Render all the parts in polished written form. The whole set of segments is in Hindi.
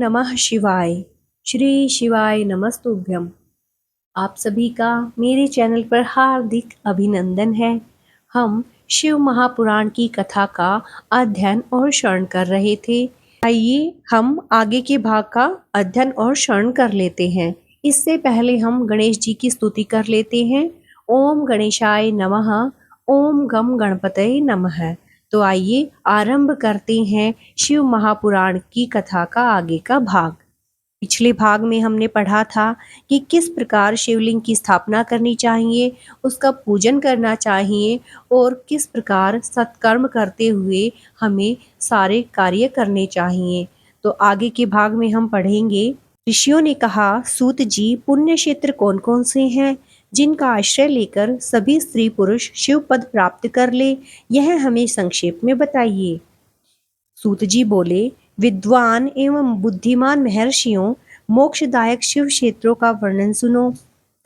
नमः शिवाय। श्री शिवाय नमस्तुभ्यम। आप सभी का मेरे चैनल पर हार्दिक अभिनंदन है। हम शिव महापुराण की कथा का अध्ययन और श्रवण कर रहे थे। आइए हम आगे के भाग का अध्ययन और श्रवण कर लेते हैं। इससे पहले हम गणेश जी की स्तुति कर लेते हैं। ओम गणेशाय नमः। ओम गम गणपतये नमः। तो आइए आरंभ करते हैं शिव महापुराण की कथा का आगे का भाग। पिछले भाग में हमने पढ़ा था कि किस प्रकार शिवलिंग की स्थापना करनी चाहिए, उसका पूजन करना चाहिए और किस प्रकार सत्कर्म करते हुए हमें सारे कार्य करने चाहिए। तो आगे के भाग में हम पढ़ेंगे। ऋषियों ने कहा, सूत जी, पुण्य क्षेत्र कौन कौन से हैं जिनका आश्रय लेकर सभी स्त्री पुरुष शिव पद प्राप्त कर ले, यह हमें संक्षेप में बताइए। सूत जी बोले, विद्वान एवं बुद्धिमान महर्षियों, मोक्षदायक शिव क्षेत्रों का वर्णन सुनो।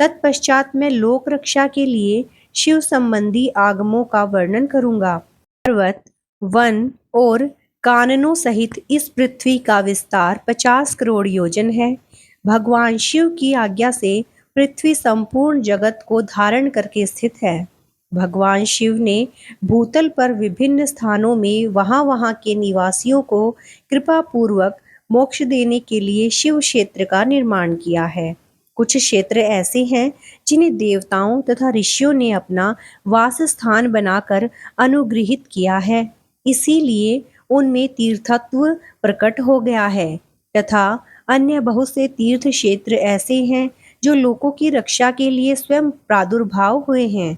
तत्पश्चात मैं लोक रक्षा के लिए शिव संबंधी आगमों का वर्णन करूंगा। पर्वत, वन और काननों सहित इस पृथ्वी का विस्तार 50 करोड़ योजन है। भगवान शिव की आज्ञा से पृथ्वी संपूर्ण जगत को धारण करके स्थित है। भगवान शिव ने भूतल पर विभिन्न स्थानों में वहां के निवासियों को कृपा पूर्वक मोक्ष देने के लिए शिव क्षेत्र का निर्माण किया है। कुछ क्षेत्र ऐसे हैं जिन्हें देवताओं तथा ऋषियों ने अपना वास स्थान बनाकर अनुग्रहित किया है, इसीलिए उनमें तीर्थत्व प्रकट हो गया है। तथा अन्य बहुत से तीर्थ क्षेत्र ऐसे हैं जो लोगों की रक्षा के लिए स्वयं प्रादुर्भाव हुए हैं।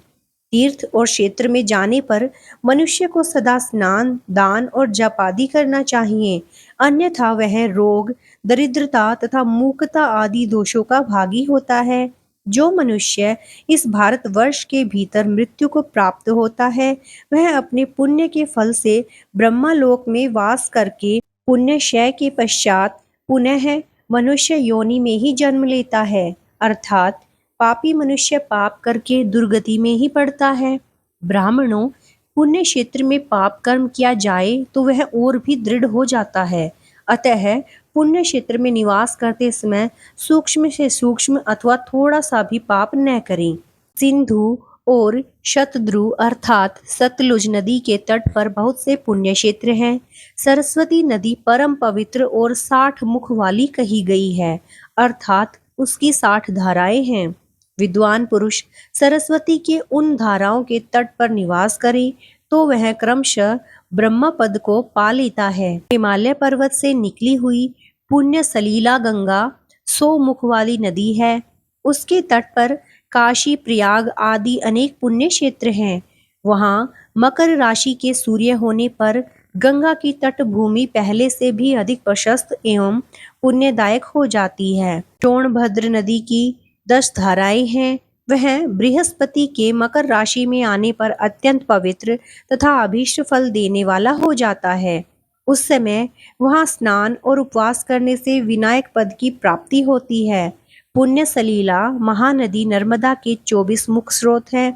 तीर्थ और क्षेत्र में जाने पर मनुष्य को सदा स्नान, दान और जप आदि करना चाहिए, अन्यथा वह रोग, दरिद्रता तथा मूकता आदि दोषों का भागी होता है। जो मनुष्य इस भारतवर्ष के भीतर मृत्यु को प्राप्त होता है, वह अपने पुण्य के फल से ब्रह्मलोक में वास करके पुण्यक्षय के पश्चात पुनः मनुष्य योनि में ही जन्म लेता है, अर्थात पापी मनुष्य पाप करके दुर्गति में ही पड़ता है। ब्राह्मणों, पुण्य क्षेत्र में पाप कर्म किया जाए तो वह और भी दृढ़ हो जाता है। अतः पुण्य क्षेत्र में निवास करते समय सूक्ष्म से सूक्ष्म अथवा थोड़ा सा भी पाप न करें। सिंधु और शतद्रु अर्थात सतलुज नदी के तट पर बहुत से पुण्य क्षेत्र हैं। सरस्वती नदी परम पवित्र और 60 मुख वाली कही गई है, अर्थात उसकी 60 धाराएं हैं। विद्वान पुरुष सरस्वती के उन धाराओं के तट पर निवास करे तो वह क्रमशः ब्रह्म पद को पा लेता है। हिमालय पर्वत से निकली हुई पुण्य सलीला गंगा 100 मुख वाली नदी है। उसके तट पर काशी, प्रयाग आदि अनेक पुण्य क्षेत्र हैं। वहाँ मकर राशि के सूर्य होने पर गंगा की तट भूमि पहले से भी अधिक प्रशस्त एवं पुण्यदायक हो जाती है। सोनभद्र नदी की 10 धाराएं हैं। वह बृहस्पति के मकर राशि में आने पर अत्यंत पवित्र तथा अभीष्ट फल देने वाला हो जाता है। उस समय वहां स्नान और उपवास करने से विनायक पद की प्राप्ति होती है। पुण्य सलीला महानदी नर्मदा के 24 मुख स्रोत है।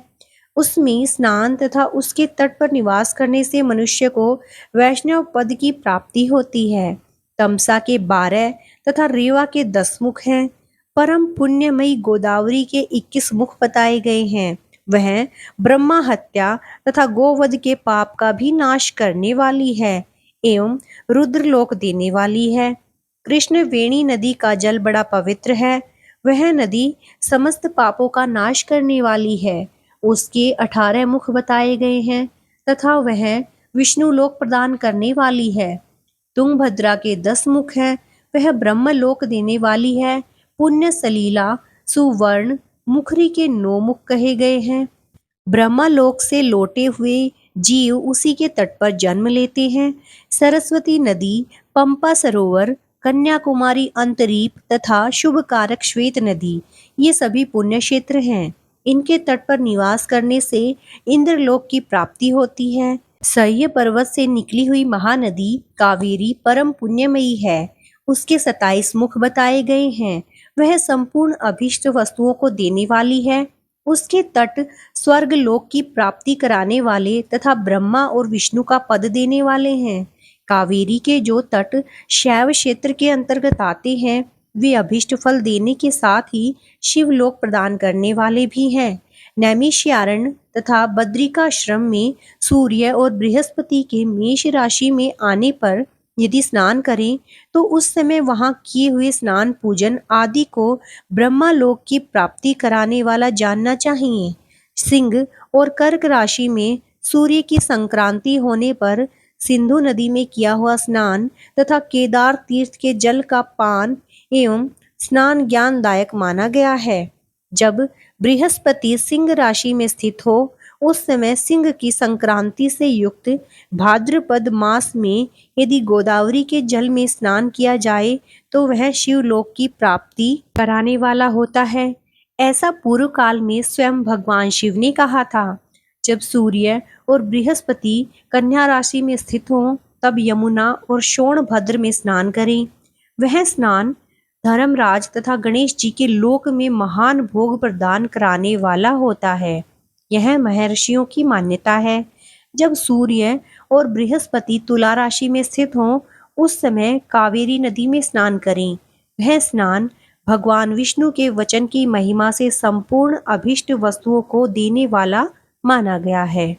उसमें स्नान तथा उसके तट पर निवास करने से मनुष्य को वैष्णव पद की प्राप्ति होती है। तमसा के 12 तथा रेवा के 10 मुख हैं। परम पुण्यमयी गोदावरी के 21 मुख बताए गए हैं। वह ब्रह्मा हत्या तथा गोवध के पाप का भी नाश करने वाली है एवं रुद्रलोक देने वाली है। कृष्ण वेणी नदी का जल बड़ा पवित्र है। वह नदी समस्त पापों का नाश करने वाली है। उसके 18 मुख बताए गए हैं तथा वह विष्णु लोक प्रदान करने वाली है। तुंगभद्रा के 10 मुख हैं। वह ब्रह्मलोक देने वाली है। पुण्य सलीला सुवर्ण मुखरी के 9 मुख कहे गए हैं। ब्रह्मलोक से लौटे हुए जीव उसी के तट पर जन्म लेते हैं। सरस्वती नदी, पंपा सरोवर, कन्याकुमारी अंतरीप तथा शुभ कारक श्वेत नदी, ये सभी पुण्य क्षेत्र हैं। इनके तट पर निवास करने से इंद्रलोक की प्राप्ति होती है। सह्य पर्वत से निकली हुई महानदी कावेरी परम पुण्यमयी है। उसके 27 मुख बताए गए हैं। वह संपूर्ण अभीष्ट वस्तुओं को देने वाली है। उसके तट स्वर्ग लोक की प्राप्ति कराने वाले तथा ब्रह्मा और विष्णु का पद देने वाले हैं। कावेरी के जो तट शैव क्षेत्र के अंतर्गत आते हैं वे अभिष्ट फल देने के साथ ही शिवलोक प्रदान करने वाले भी हैं। नैमिषारण्य तथा बद्रिकाश्रम में सूर्य और बृहस्पति के मेष राशि में आने पर यदि स्नान करें तो उस समय वहां किए हुए स्नान पूजन आदि को ब्रह्मालोक की प्राप्ति कराने वाला जानना चाहिए। सिंह और कर्क राशि में सूर्य की संक्रांति होने पर सिंधु नदी में किया हुआ स्नान तथा केदार तीर्थ के जल का पान एवं स्नान ज्ञानदायक माना गया है। जब बृहस्पति सिंह राशि में स्थित हो उस समय सिंह की संक्रांति से युक्त भाद्रपद मास में यदि गोदावरी के जल में स्नान किया जाए तो वह शिवलोक की प्राप्ति कराने वाला होता है। ऐसा पूर्व काल में स्वयं भगवान शिव ने कहा था। जब सूर्य और बृहस्पति कन्या राशि में स्थित हों तब यमुना और सोनभद्र में स्नान करें। वह स्नान धर्मराज तथा गणेश जी के लोक में महान भोग प्रदान कराने वाला होता है। यह महर्षियों की मान्यता है। जब सूर्य और बृहस्पति तुला राशि में स्थित हों उस समय कावेरी नदी में स्नान करें। वह स्नान भगवान विष्णु के वचन की महिमा से संपूर्ण अभिष्ट वस्तुओं को देने वाला माना गया है।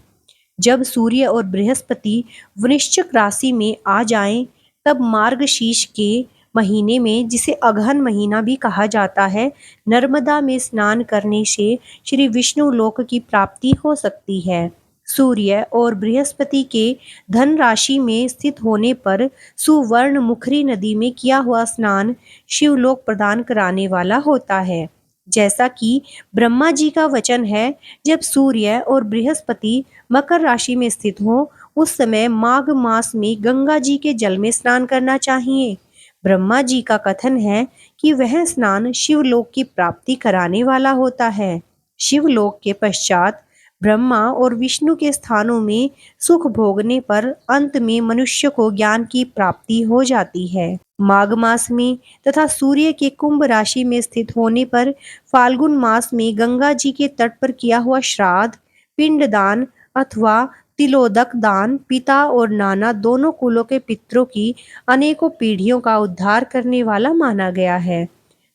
जब सूर्य और बृहस्पति वृश्चिक राशि में आ जाएं, तब मार्गशीर्ष के महीने में, जिसे अगहन महीना भी कहा जाता है, नर्मदा में स्नान करने से श्री विष्णु लोक की प्राप्ति हो सकती है। सूर्य और बृहस्पति के धन राशि में स्थित होने पर सुवर्ण मुखरी नदी में किया हुआ स्नान शिवलोक प्रदान कराने वाला होता है। जैसा कि ब्रह्मा जी का वचन है, जब सूर्य और बृहस्पति मकर राशि में स्थित हो उस समय माघ मास में गंगा जी के जल में स्नान करना चाहिए। ब्रह्मा जी का कथन है कि वह स्नान शिवलोक की प्राप्ति कराने वाला होता है। शिवलोक के पश्चात ब्रह्मा और विष्णु के स्थानों में सुख भोगने पर अंत में मनुष्य को ज्ञान की प्राप्ति हो जाती है। माघ मास में तथा सूर्य के कुंभ राशि में स्थित होने पर फाल्गुन मास में गंगा जी के तट पर किया हुआ श्राद्ध, पिंडदान अथवा तिलोदक दान पिता और नाना दोनों कुलों के पितरों की अनेकों पीढ़ियों का उद्धार करने वाला माना गया है।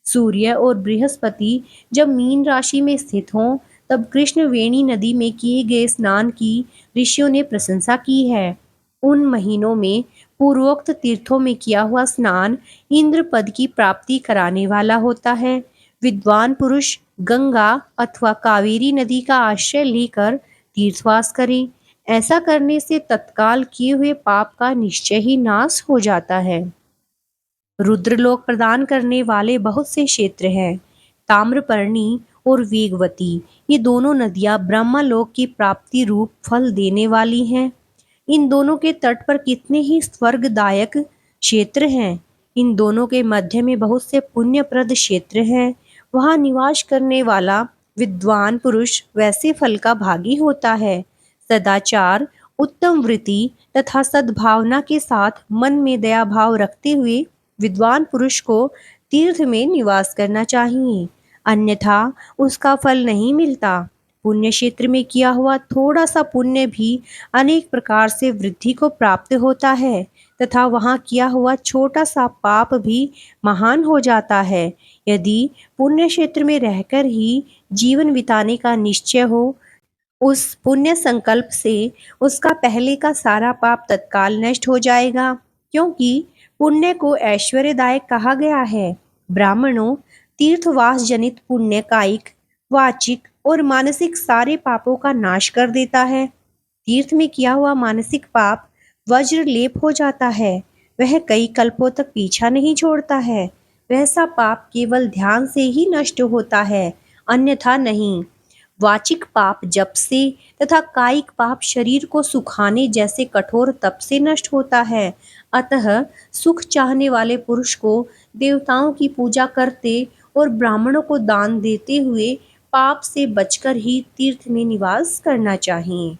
सूर्य और बृहस्पति जब मीन राशि में स्थित हों तब कृष्णवेणी नदी में किए गए स्नान की ऋषियों ने प्रशंसा की है। उन महीनों में पूर्वोक्त तीर्थों में किया हुआ स्नान इंद्र पद की प्राप्ति कराने वाला होता है। विद्वान पुरुष गंगा अथवा कावेरी नदी का आश्रय लेकर तीर्थवास करें। ऐसा करने से तत्काल किए हुए पाप का निश्चय ही नाश हो जाता है। रुद्रलोक प्रदान करने वाले बहुत से क्षेत्र हैं। ताम्रपर्णी और वेगवती ये दोनों नदियां ब्रह्मलोक की प्राप्ति रूप फल देने वाली हैं। इन दोनों के तट पर कितने ही स्वर्गदायक क्षेत्र हैं। इन दोनों के मध्य में बहुत से पुण्यप्रद क्षेत्र हैं। वहां निवास करने वाला विद्वान पुरुष वैसे फल का भागी होता है। सदाचार, उत्तम वृत्ति तथा सद्भावना के साथ मन में दया भाव रखते हुए विद्वान पुरुष को तीर्थ में निवास करना चाहिए, अन्यथा उसका फल नहीं मिलता। पुण्य क्षेत्र में किया हुआ थोड़ा सा पुण्य भी अनेक प्रकार से वृद्धि को प्राप्त होता है तथा वहां किया हुआ छोटा सा पाप भी महान हो जाता है। यदि पुण्य क्षेत्र में रहकर ही जीवन बिताने का निश्चय हो, उस पुण्य संकल्प से उसका पहले का सारा पाप तत्काल नष्ट हो जाएगा, क्योंकि पुण्य को ऐश्वर्यदायक कहा गया है। ब्राह्मणों, तीर्थवास जनित पुण्य कायिक, वाचिक और मानसिक सारे पापों का नाश कर देता है। तीर्थ में किया हुआ मानसिक पाप वज्र लेप हो जाता है। वह कई कल्पों तक पीछा नहीं छोड़ता है। वैसा पाप केवल ध्यान से ही नष्ट होता है, अन्यथा नहीं। वाचिक पाप जप से तथा कायिक पाप शरीर को सुखाने जैसे कठोर तप से नष्ट होता है। अतः सुख चाहने वाले पुरुष को देवताओं की पूजा करते और ब्राह्मणों को दान देते हुए पाप से बचकर ही तीर्थ में निवास करना चाहिए।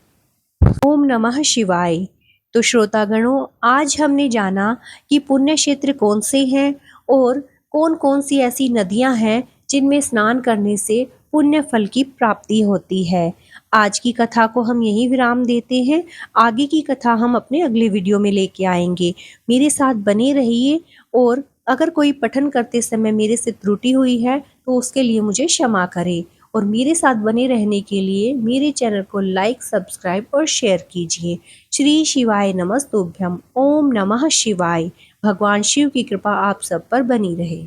ओम नमः शिवाय। तो श्रोतागणों, आज हमने जाना कि पुण्य क्षेत्र कौन से हैं और कौन कौन सी ऐसी नदियां हैं जिनमें स्नान करने से पुण्य फल की प्राप्ति होती है। आज की कथा को हम यहीं विराम देते हैं। आगे की कथा हम अपने अगले वीडियो में लेके आएंगे। मेरे साथ बने रहिए और अगर कोई पठन करते समय मेरे से त्रुटि हुई है तो उसके लिए मुझे क्षमा करें और मेरे साथ बने रहने के लिए मेरे चैनल को लाइक, सब्सक्राइब और शेयर कीजिए। श्री शिवाय नमस्तुभ्यम। ओम नमः शिवाय। भगवान शिव की कृपा आप सब पर बनी रहे।